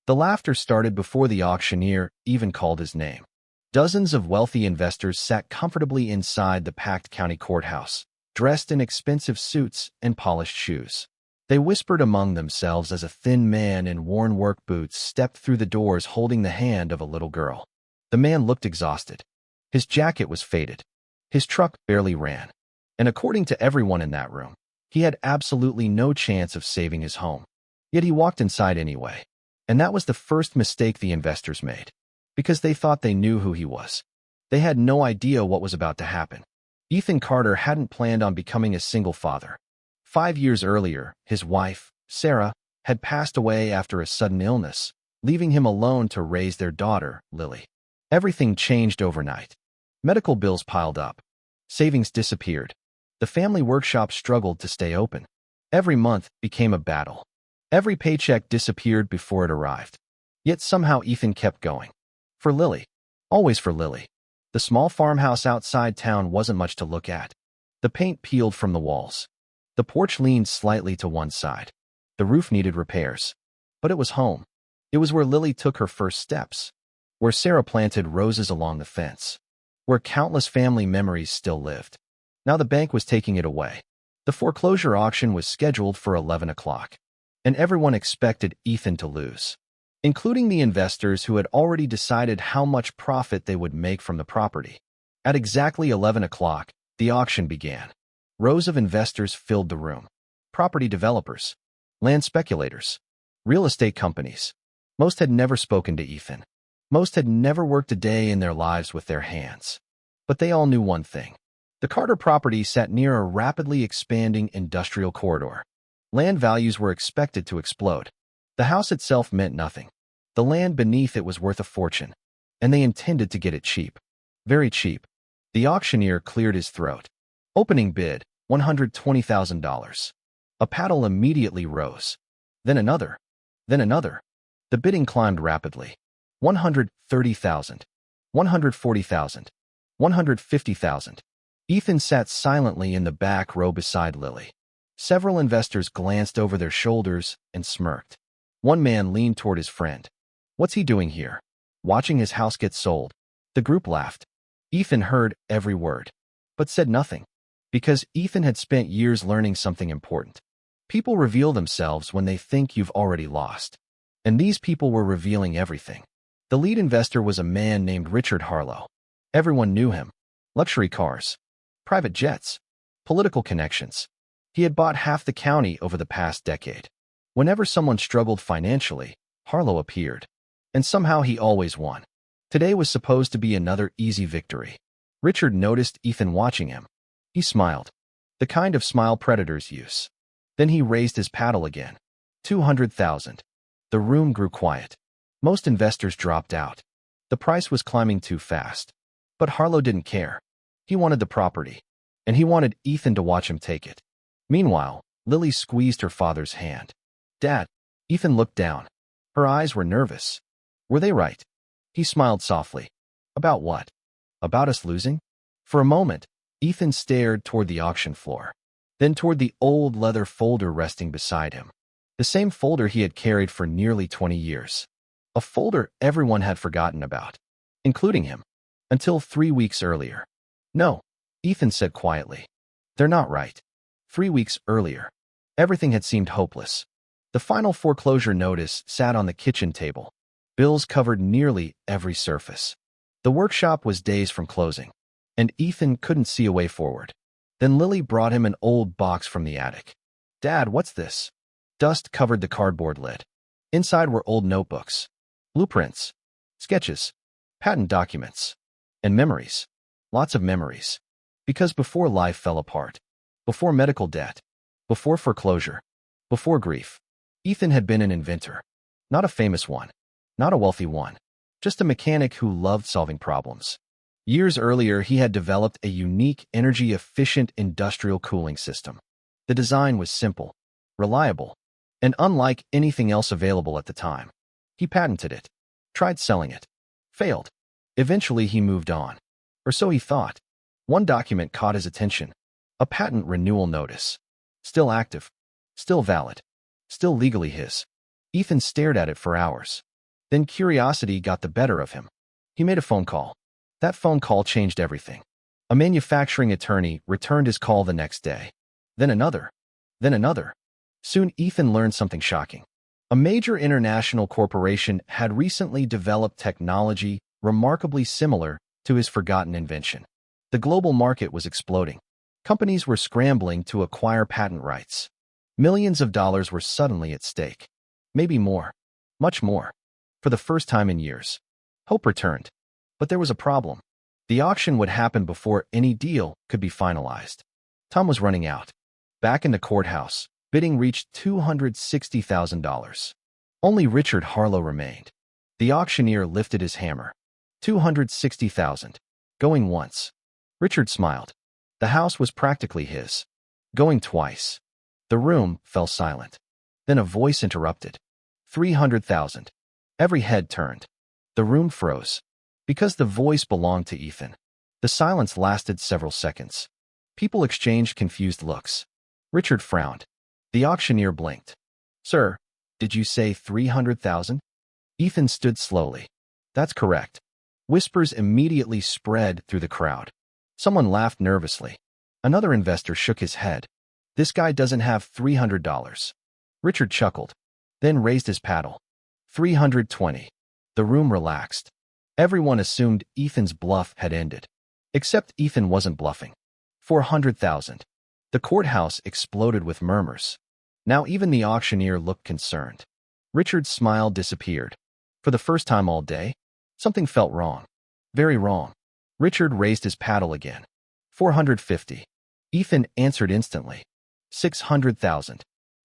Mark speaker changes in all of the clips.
Speaker 1: The laughter started before the auctioneer even called his name. Dozens of wealthy investors sat comfortably inside the packed county courthouse, dressed in expensive suits and polished shoes. They whispered among themselves as a thin man in worn work boots stepped through the doors holding the hand of a little girl. The man looked exhausted. His jacket was faded. His truck barely ran. And according to everyone in that room, he had absolutely no chance of saving his home. Yet he walked inside anyway. And that was the first mistake the investors made. Because they thought they knew who he was. They had no idea what was about to happen. Ethan Carter hadn't planned on becoming a single father. 5 years earlier, his wife, Sarah, had passed away after a sudden illness, leaving him alone to raise their daughter, Lily. Everything changed overnight. Medical bills piled up. Savings disappeared. The family workshop struggled to stay open. Every month became a battle. Every paycheck disappeared before it arrived. Yet somehow Ethan kept going. For Lily. Always for Lily. The small farmhouse outside town wasn't much to look at. The paint peeled from the walls. The porch leaned slightly to one side. The roof needed repairs. But it was home. It was where Lily took her first steps. Where Sarah planted roses along the fence. Where countless family memories still lived. Now the bank was taking it away. The foreclosure auction was scheduled for 11 o'clock. And everyone expected Ethan to lose. Including the investors who had already decided how much profit they would make from the property. At exactly 11 o'clock, the auction began. Rows of investors filled the room. Property developers, land speculators, real estate companies. Most had never spoken to Ethan. Most had never worked a day in their lives with their hands. But they all knew one thing. The Carter property sat near a rapidly expanding industrial corridor. Land values were expected to explode. The house itself meant nothing. The land beneath it was worth a fortune. And they intended to get it cheap. Very cheap. The auctioneer cleared his throat. Opening bid, $120,000. A paddle immediately rose. Then another. Then another. The bidding climbed rapidly. 130,000. 140,000. 150,000. Ethan sat silently in the back row beside Lily. Several investors glanced over their shoulders and smirked. One man leaned toward his friend. What's he doing here? Watching his house get sold. The group laughed. Ethan heard every word, but said nothing. Because Ethan had spent years learning something important. People reveal themselves when they think you've already lost. And these people were revealing everything. The lead investor was a man named Richard Harlow. Everyone knew him. Luxury cars. Private jets. Political connections. He had bought half the county over the past decade. Whenever someone struggled financially, Harlow appeared. And somehow he always won. Today was supposed to be another easy victory. Richard noticed Ethan watching him. He smiled. The kind of smile predators use. Then he raised his paddle again. 200,000. The room grew quiet. Most investors dropped out. The price was climbing too fast. But Harlow didn't care. He wanted the property. And he wanted Ethan to watch him take it. Meanwhile, Lily squeezed her father's hand. Dad. Ethan looked down. Her eyes were nervous. Were they right? He smiled softly. About what? About us losing? For a moment, Ethan stared toward the auction floor. Then toward the old leather folder resting beside him. The same folder he had carried for nearly 20 years. A folder everyone had forgotten about. Including him. Until 3 weeks earlier. No, Ethan said quietly. They're not right. 3 weeks earlier. Everything had seemed hopeless. The final foreclosure notice sat on the kitchen table. Bills covered nearly every surface. The workshop was days from closing. And Ethan couldn't see a way forward. Then Lily brought him an old box from the attic. Dad, what's this? Dust covered the cardboard lid. Inside were old notebooks. Blueprints. Sketches. Patent documents. And memories. Lots of memories. Because before life fell apart. Before medical debt. Before foreclosure. Before grief. Ethan had been an inventor. Not a famous one. Not a wealthy one. Just a mechanic who loved solving problems. Years earlier, he had developed a unique, energy-efficient industrial cooling system. The design was simple, reliable, and unlike anything else available at the time. He patented it. Tried selling it. Failed. Eventually, he moved on. Or so he thought. One document caught his attention. A patent renewal notice. Still active. Still valid. Still legally his. Ethan stared at it for hours. Then curiosity got the better of him. He made a phone call. That phone call changed everything. A manufacturing attorney returned his call the next day. Then another. Then another. Soon Ethan learned something shocking. A major international corporation had recently developed technology remarkably similar to his forgotten invention. The global market was exploding. Companies were scrambling to acquire patent rights. Millions of dollars were suddenly at stake. Maybe more. Much more. For the first time in years, hope returned. But there was a problem. The auction would happen before any deal could be finalized. Time was running out. Back in the courthouse, bidding reached $260,000. Only Richard Harlow remained. The auctioneer lifted his hammer. $260,000. Going once. Richard smiled. The house was practically his. Going twice. The room fell silent. Then a voice interrupted. $300,000. Every head turned. The room froze. Because the voice belonged to Ethan. The silence lasted several seconds. People exchanged confused looks. Richard frowned. The auctioneer blinked. Sir, did you say 300,000? Ethan stood slowly. That's correct. Whispers immediately spread through the crowd. Someone laughed nervously. Another investor shook his head. This guy doesn't have $300. Richard chuckled, then raised his paddle. 320. The room relaxed. Everyone assumed Ethan's bluff had ended. Except Ethan wasn't bluffing. 400,000. The courthouse exploded with murmurs. Now even the auctioneer looked concerned. Richard's smile disappeared. For the first time all day, something felt wrong. Very wrong. Richard raised his paddle again. 450. Ethan answered instantly. 600,000.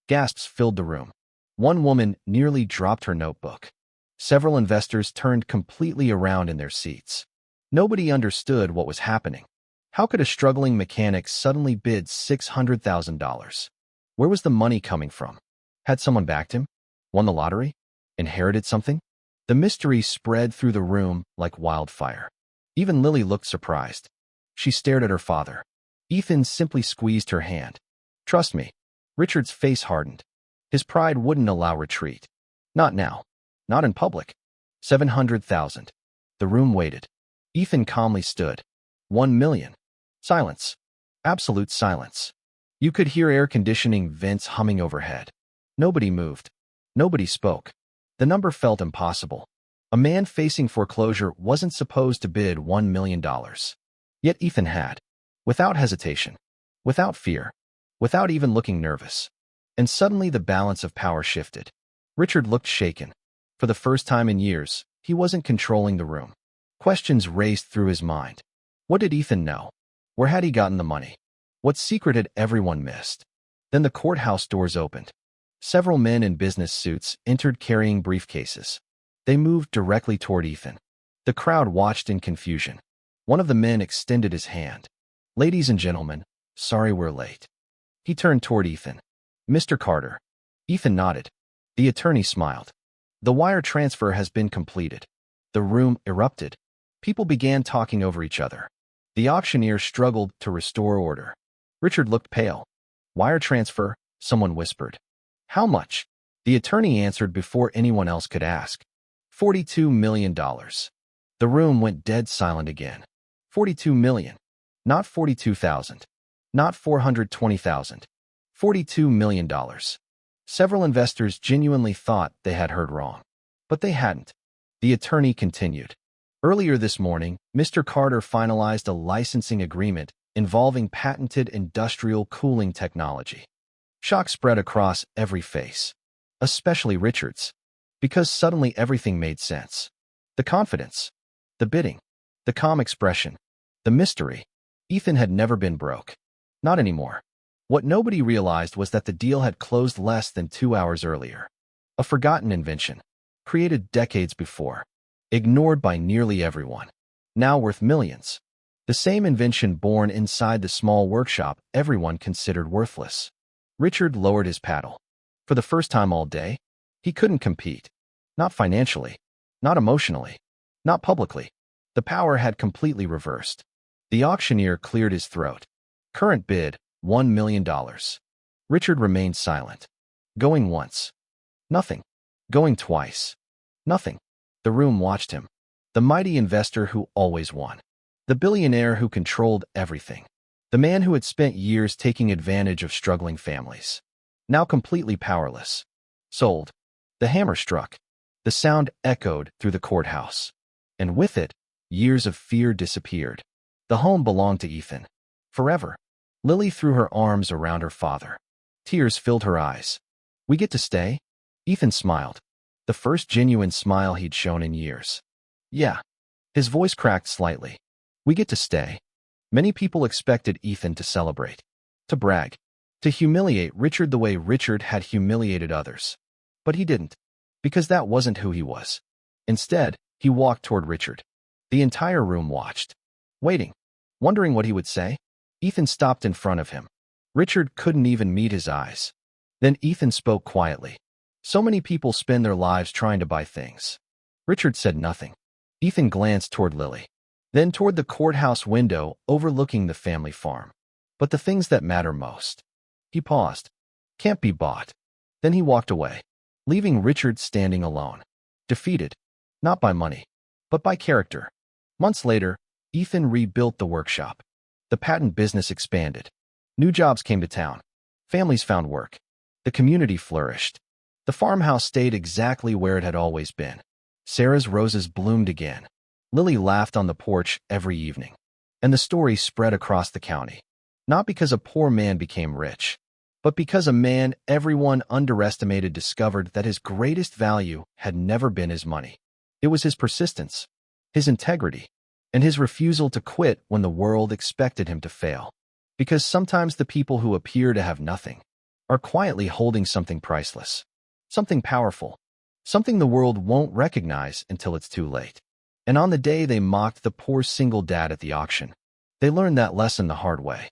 Speaker 1: Gasps filled the room. One woman nearly dropped her notebook. Several investors turned completely around in their seats. Nobody understood what was happening. How could a struggling mechanic suddenly bid $600,000? Where was the money coming from? Had someone backed him? Won the lottery? Inherited something? The mystery spread through the room like wildfire. Even Lily looked surprised. She stared at her father. Ethan simply squeezed her hand. Trust me. Richard's face hardened. His pride wouldn't allow retreat. Not now. Not in public. 700,000. The room waited. Ethan calmly stood. 1 million. Silence. Absolute silence. You could hear air conditioning vents humming overhead. Nobody moved. Nobody spoke. The number felt impossible. A man facing foreclosure wasn't supposed to bid $1 million. Yet Ethan had. Without hesitation. Without fear. Without even looking nervous. And suddenly the balance of power shifted. Richard looked shaken. For the first time in years, he wasn't controlling the room. Questions raced through his mind. What did Ethan know? Where had he gotten the money? What secret had everyone missed? Then the courthouse doors opened. Several men in business suits entered carrying briefcases. They moved directly toward Ethan. The crowd watched in confusion. One of the men extended his hand. Ladies and gentlemen, sorry we're late. He turned toward Ethan. Mr. Carter. Ethan nodded. The attorney smiled. The wire transfer has been completed. The room erupted. People began talking over each other. The auctioneer struggled to restore order. Richard looked pale. Wire transfer, someone whispered. How much? The attorney answered before anyone else could ask. $42 million. The room went dead silent again. 42 million. Not 42,000. Not 420,000. $42 million. Several investors genuinely thought they had heard wrong. But they hadn't. The attorney continued. Earlier this morning, Mr. Carter finalized a licensing agreement involving patented industrial cooling technology. Shock spread across every face, especially Richard's, because suddenly everything made sense. The confidence, the bidding, the calm expression, the mystery. Ethan had never been broke. Not anymore. What nobody realized was that the deal had closed less than 2 hours earlier. A forgotten invention, created decades before, ignored by nearly everyone, now worth millions. The same invention born inside the small workshop everyone considered worthless. Richard lowered his paddle. For the first time all day, he couldn't compete. Not financially, not emotionally, not publicly. The power had completely reversed. The auctioneer cleared his throat. Current bid, $1 million. Richard remained silent. Going once. Nothing. Going twice. Nothing. The room watched him. The mighty investor who always won. The billionaire who controlled everything. The man who had spent years taking advantage of struggling families. Now completely powerless. Sold. The hammer struck. The sound echoed through the courthouse. And with it, years of fear disappeared. The home belonged to Ethan. Forever. Lily threw her arms around her father. Tears filled her eyes. "We get to stay?" Ethan smiled. The first genuine smile he'd shown in years. "Yeah." His voice cracked slightly. "We get to stay." Many people expected Ethan to celebrate, to brag, to humiliate Richard the way Richard had humiliated others. But he didn't, because that wasn't who he was. Instead, he walked toward Richard. The entire room watched, waiting, wondering what he would say. Ethan stopped in front of him. Richard couldn't even meet his eyes. Then Ethan spoke quietly. "So many people spend their lives trying to buy things." Richard said nothing. Ethan glanced toward Lily, then toward the courthouse window overlooking the family farm. "But the things that matter most." He paused. "Can't be bought." Then he walked away, leaving Richard standing alone, defeated, not by money, but by character. Months later, Ethan rebuilt the workshop. The patent business expanded. New jobs came to town. Families found work. The community flourished. The farmhouse stayed exactly where it had always been. Sarah's roses bloomed again. Lily laughed on the porch every evening. And the story spread across the county. Not because a poor man became rich, but because a man everyone underestimated discovered that his greatest value had never been his money. It was his persistence, his integrity, and his refusal to quit when the world expected him to fail. Because sometimes the people who appear to have nothing are quietly holding something priceless, something powerful, something the world won't recognize until it's too late. And on the day they mocked the poor single dad at the auction, they learned that lesson the hard way.